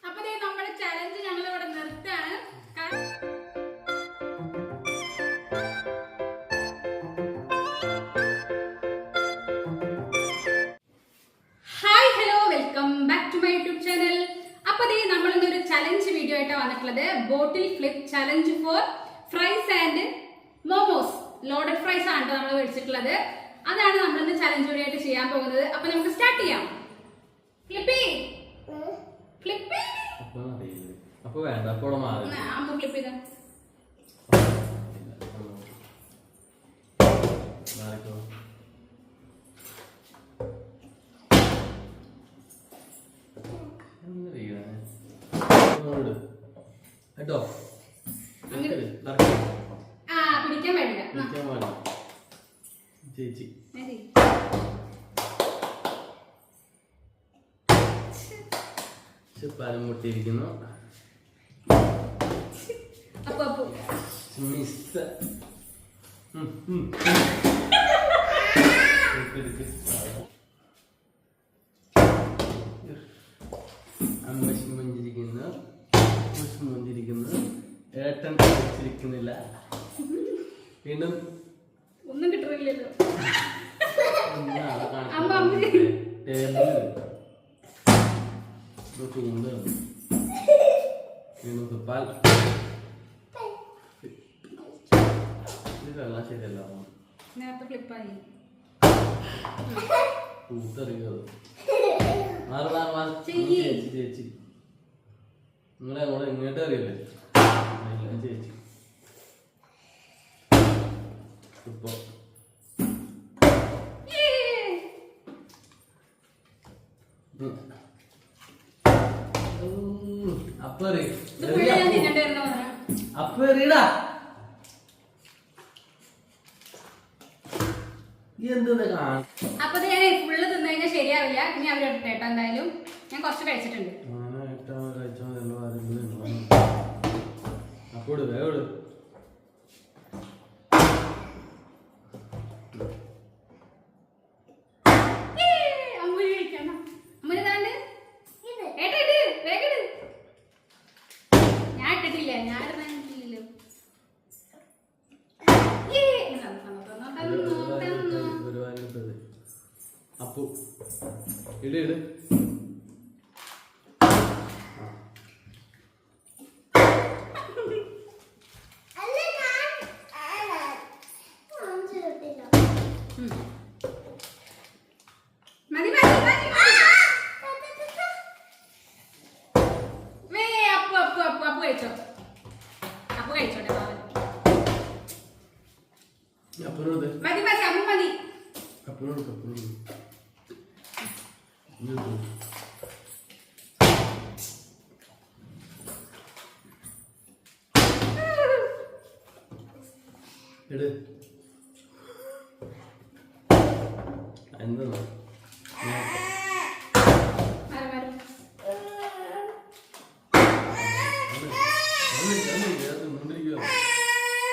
അപ്പൊ നമ്മുടെ ചലഞ്ച് ഞങ്ങൾ ഇവിടെ നിർത്താണ്. Hi hello welcome back to my YouTube channel. അപ്പൊ നമ്മൾ ഇന്നൊരു ചലഞ്ച് വീഡിയോ ആയിട്ടാണ് വന്നിട്ടുള്ളത്. Bottle flip challenge for fries and momos. Loaded fries ആണ് നമ്മൾ മേടിച്ചിട്ടുള്ളത്. അതാണ് നമ്മൾ ഇന്ന് ചലഞ്ച് വീഡിയോ ആയിട്ട് ചെയ്യാൻ പോകുന്നത്. അപ്പൊ നമുക്ക് സ്റ്റാർട്ട് ചെയ്യാം. ഫ്ലിപ്പി ഫ്ലിപ്പി അപ്പൊ വേണ്ട അപ്പോൾ അമ്മ ഫ്ലിപ്പ് ചെയ്ത കേട്ടോ പിടിക്കാൻ പാടില്ല ചേച്ചി പാലം മുട്ടിയിരിക്കുന്നു. മിസ് അമ്മശി മഞ്ചിരിക്കുന്നു, മുഞ്ചിരിക്കുന്നു. ഏട്ടൻ വെച്ചിരിക്കുന്നില്ല. വീണ്ടും ഒന്നും കിട്ടുന്നില്ലല്ലോ. വീണ്ടും പാൽ ഇതെല്ലാം ശരിയല്ല. നേരത്തെ ഫ്ലിപ്പായി ചേച്ചി നിങ്ങളെ അങ്ങോട്ട് ഇങ്ങോട്ട് അറിയില്ലേ ചേച്ചി. ഇപ്പൊ അപ്പറിയടാ അപ്പൊ ഫുള്ള് തിന്നു കഴിഞ്ഞാൽ ശരിയാവില്ല. ഇനി അവരെടുത്ത് കേട്ടോ. എന്തായാലും ഞാൻ കുറച്ച് കഴിച്ചിട്ടുണ്ട്. അപ്പോട് വേഗം ഞാൻ ഇട്ടിട്ടില്ല. ഞാൻ ഇടുന്നില്ലല്ലോ. അപ്പു ഇട് ഇട് എട് എന്താ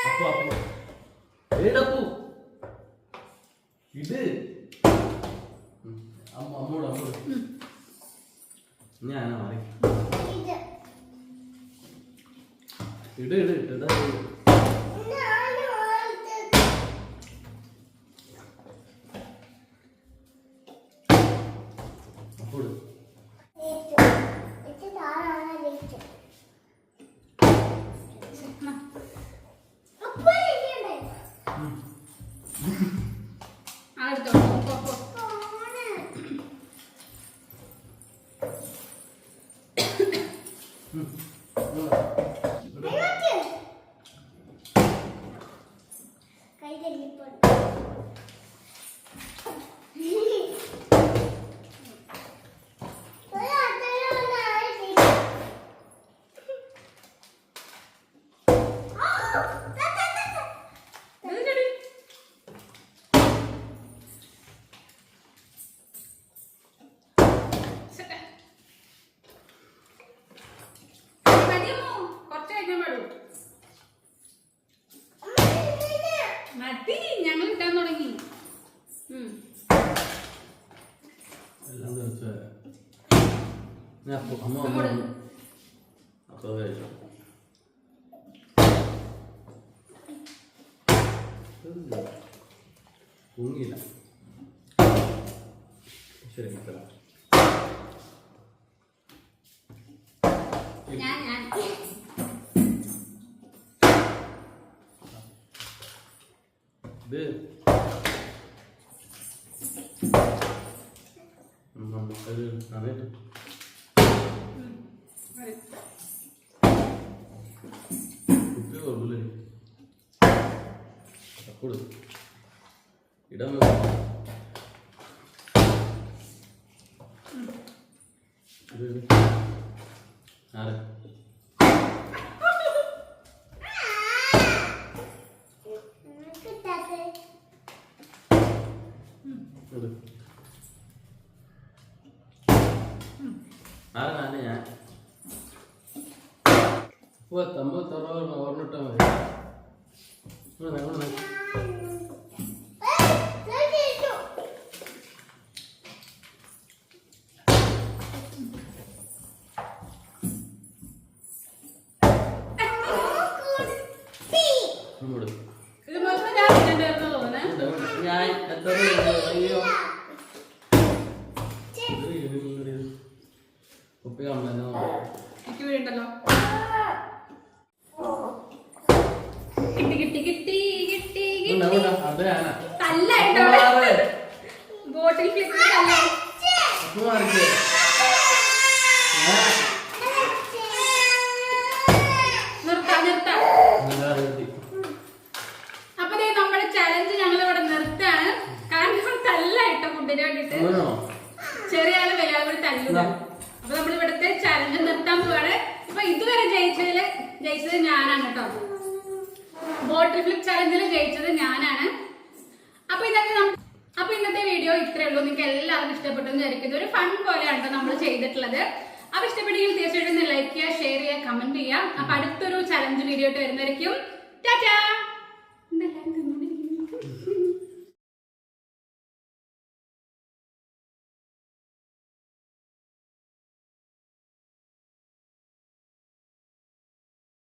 അപ്പൊ അപ്പൊ ഏടപ്പു ഇത് അമ്മോട് അമ്മോട് ഞാനാ മാറി ഇട് ഇട് ഇട്ടതാ അപ്പോട് മതി, ഞങ്ങൾ ഇട്ടാൻ തുടങ്ങി. ഞാൻ അപ്പു അമ്മ അമ്മ അങ്ങോട്ട്. അപ്പോൾ കഴിച്ചു പൊങ്ങിയില്ല ശരി കിട്ടല ഞാൻ ഇത് നമുക്കത് നന്നായിട്ട് കുപ്പി കൊള്ളൂല്ലേ അപ്പോഴും ഇടാൻ ആരെ ആരാണ് ഞാൻ ഇപ്പോൾ തമ്പ് തുറവ് ഓർമ്മിട്ടാൽ മതി നമ്മോട് ഇത് മൊത്തം ഞാൻ തിന്നണ്ടായിരുന്നു തോന്നുന്നേ. ഞാൻ എത്ര അയ്യോ ഉപ്പ കമ്മലോ എനിക്ക് വീടുണ്ടല്ലോ. കിട്ടി കിട്ടി കിട്ടി കിട്ടി കിട്ടി. അതെ ആന തല്ലായിട്ടോ ബോട്ടിൽ ഫ്ലിപ്പ് തല്ല. നിർത്താം നിർത്താം. അപ്പൊ ദേ നമ്മുടെ ചലഞ്ച് ഞങ്ങൾ ഇവിടെ നിർത്താണ്. കാരണം തല്ലായിട്ടോ ഫുഡിന് വേണ്ടിട്ട് ചെറിയ ആള് വലിയ ആളുകൾ തല്ലുക. അപ്പൊ നമ്മൾ ഇവിടുത്തെ ചലഞ്ച് നിർത്താൻ പോവാണ്. ഇപ്പൊ ഇതുവരെ ജയിച്ചത് ഞാനാണ് കേട്ടോ. ബോട്ടിൽ ഫ്ലിപ്പ് ചലഞ്ചിൽ ജയിച്ചത് ഞാനാണ്. അപ്പൊ ഇന്നത്തെ വീഡിയോ ഇത്രേ ഉള്ളൂ. നിങ്ങൾക്ക് എല്ലാവർക്കും ഇഷ്ടപ്പെട്ടെന്ന് വിചാരിക്കുന്നത്. ഒരു ഫൺ പോലെയാണ് കേട്ടോ നമ്മൾ ചെയ്തിട്ടുള്ളത്. അപ്പൊ ഇഷ്ടപ്പെട്ടെങ്കിൽ തീർച്ചയായിട്ടും ലൈക്ക് ചെയ്യുക, ഷെയർ ചെയ്യുക, കമന്റ് ചെയ്യുക. അപ്പൊ അടുത്തൊരു ചലഞ്ച് വീഡിയോ ആയിട്ട് വരുന്നതായിരിക്കും. ടാറ്റാ.